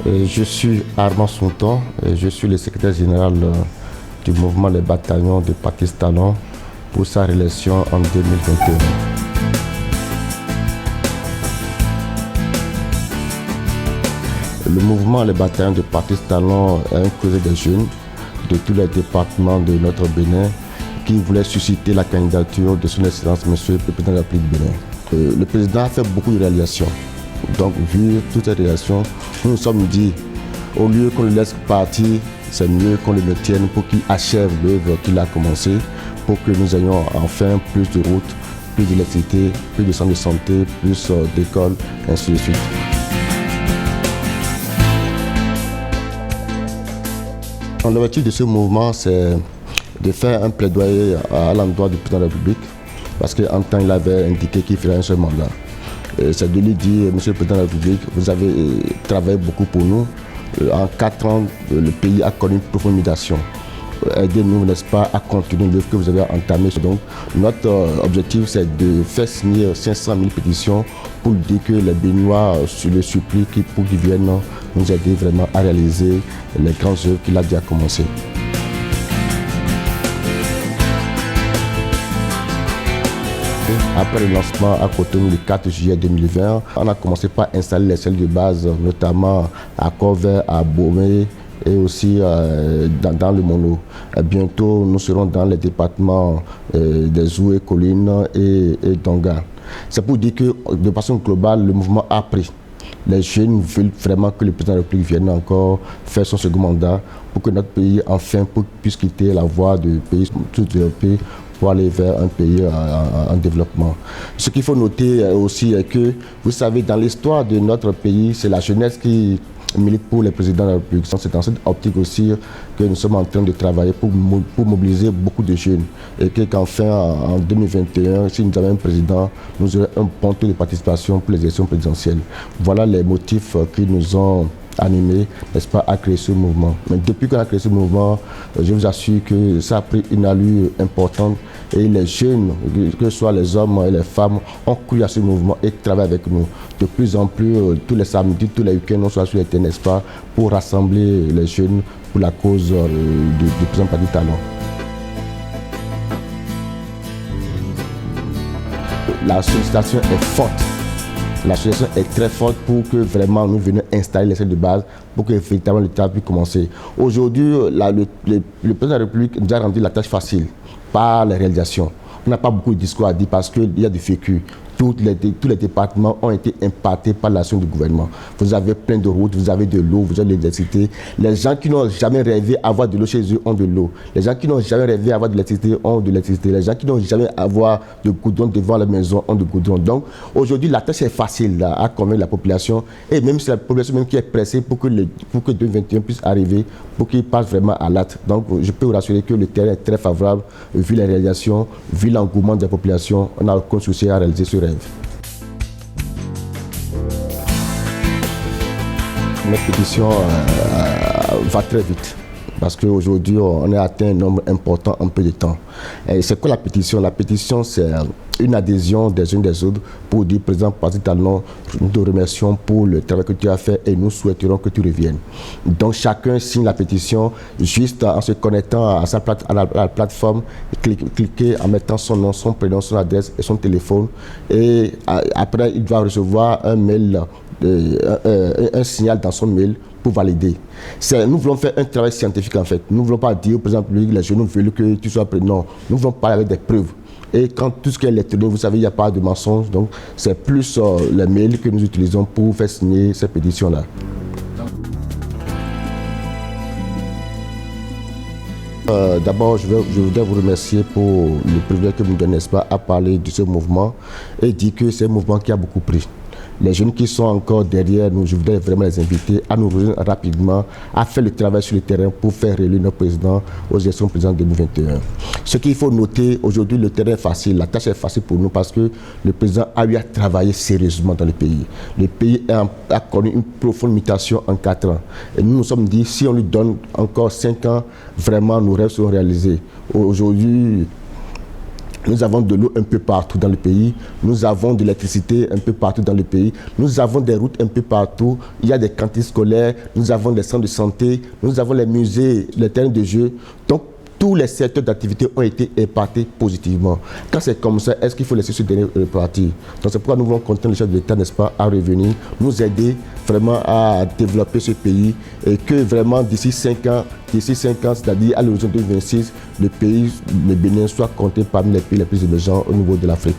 Je suis Armand Sonton, je suis le secrétaire général du mouvement Les Bataillons de Patrice Talon pour sa réélection en 2021. Le mouvement Les Bataillons de Patrice Talon est un projet de jeunes de tous les départements de notre Bénin qui voulait susciter la candidature de son Excellence Monsieur le Président de la République du Bénin. Le Président a fait beaucoup de réalisations. Donc, vu toutes ces réalisations, nous nous sommes dit, au lieu qu'on le laisse partir, c'est mieux qu'on le maintienne pour qu'il achève l'œuvre qu'il a commencée, pour que nous ayons enfin plus de routes, plus d'électricité, plus de centres de santé, plus d'écoles, ainsi de suite. L'objectif de ce mouvement, c'est de faire un plaidoyer à l'endroit du président de la République, parce qu'en temps, il avait indiqué qu'il ferait un seul mandat. C'est de lui dire, Monsieur le Président de la République, vous avez travaillé beaucoup pour nous. En 4 ans, le pays a connu une profonde migration. Aidez-nous, n'est-ce pas, à continuer l'œuvre que vous avez entamée. Donc, notre objectif, c'est de faire signer 500 000 pétitions pour dire que les Béninois le supplient pour qu'ils viennent nous aider vraiment à réaliser les grandes œuvres qu'il a déjà commencées. Après le lancement à Cotonou le 4 juillet 2020, on a commencé par installer les cellules de base, notamment à Corvey, à Bomé et aussi dans le Mono. Bientôt, nous serons dans les départements des Zoué, Collines et Donga. C'est pour dire que, de façon globale, le mouvement a pris. Les jeunes veulent vraiment que le président de la République vienne encore faire son second mandat pour que notre pays, enfin, puisse quitter la voie du pays sous-développé pour aller vers un pays en développement. Ce qu'il faut noter aussi est que, vous savez, dans l'histoire de notre pays, c'est la jeunesse qui milite pour les présidents de la République. C'est dans cette optique aussi que nous sommes en train de travailler pour mobiliser beaucoup de jeunes. Et qu'enfin, en 2021, si nous avons un président, nous aurons un bon taux de participation pour les élections présidentielles. Voilà les motifs qui nous ont animés, n'est-ce pas, à créer ce mouvement. Mais depuis qu'on a créé ce mouvement, je vous assure que ça a pris une allure importante et les jeunes, que ce soit les hommes et les femmes, ont cru à ce mouvement et travaillent avec nous. De plus en plus, tous les samedis, tous les week-ends, on soit sur les terrains, n'est-ce pas, pour rassembler les jeunes pour la cause du président Patrice Talon. La sollicitation est forte. La situation est très forte pour que vraiment nous venions installer les cellules de base pour que véritablement le travail puisse commencer. Aujourd'hui, le président de la République nous a rendu la tâche facile par les réalisations. On n'a pas beaucoup de discours à dire parce qu'il y a du vécu. Tous les départements ont été impactés par l'action du gouvernement. Vous avez plein de routes, vous avez de l'eau, vous avez de l'électricité. Les gens qui n'ont jamais rêvé avoir de l'eau chez eux ont de l'eau. Les gens qui n'ont jamais rêvé avoir de l'électricité ont de l'électricité. Les gens qui n'ont jamais avoir de goudron devant la maison ont de goudron. Donc aujourd'hui, la tâche est facile à convaincre la population. Et même si la population même qui est pressée pour que 2021 puisse arriver, pour qu'il passe vraiment à l'acte. Donc je peux vous rassurer que le terrain est très favorable, vu les réalisations, vu l'engouement de la population. On n'a aucun souci à réaliser ce rêve. Notre pétition va très vite parce qu'aujourd'hui, on a atteint un nombre important en peu de temps. C'est quoi la pétition? La pétition, c'est une adhésion des uns des autres pour dire, président Patrice Talon, nous te remercions pour le travail que tu as fait et nous souhaiterons que tu reviennes. Donc chacun signe la pétition juste en se connectant à la plateforme, cliquer en mettant son nom, son prénom, son adresse et son téléphone. Et après, il va recevoir un mail, un signal dans son mail pour valider. Nous voulons faire un travail scientifique en fait. Nous ne voulons pas dire, par exemple, les jeunes veulent que tu sois président. Non, nous voulons parler avec des preuves. Et quand tout ce qui est électronique, vous savez, il n'y a pas de mensonge. Donc, c'est plus les mails que nous utilisons pour faire signer ces pétitions-là. D'abord, je voudrais vous remercier pour le privilège que vous me donnez, n'est-ce pas, à parler de ce mouvement et dire que c'est un mouvement qui a beaucoup pris. Les jeunes qui sont encore derrière nous, je voudrais vraiment les inviter à nous rejoindre rapidement, à faire le travail sur le terrain pour faire élire notre président aux élections présidentielles 2021. Ce qu'il faut noter, aujourd'hui, le terrain est facile, la tâche est facile pour nous parce que le président a eu à travailler sérieusement dans le pays. Le pays a connu une profonde mutation en 4 ans. Et nous nous sommes dit, si on lui donne encore 5 ans, vraiment nos rêves seront réalisés. Aujourd'hui, Nous avons de l'eau un peu partout dans le pays. Nous avons de l'électricité un peu partout dans le pays. Nous avons des routes un peu partout. Il y a des cantines scolaires. Nous avons des centres de santé. Nous avons les musées, les terrains de jeu. Donc, tous les secteurs d'activité ont été impactés positivement. Quand c'est comme ça, est-ce qu'il faut laisser ce dernier repartir? Donc, c'est pourquoi nous voulons compter le chef de l'État, n'est-ce pas, à revenir, nous aider vraiment à développer ce pays et que vraiment d'ici 5 ans, c'est-à-dire à l'horizon 2026, le pays, le Bénin, soit compté parmi les pays les plus émergents au niveau de l'Afrique.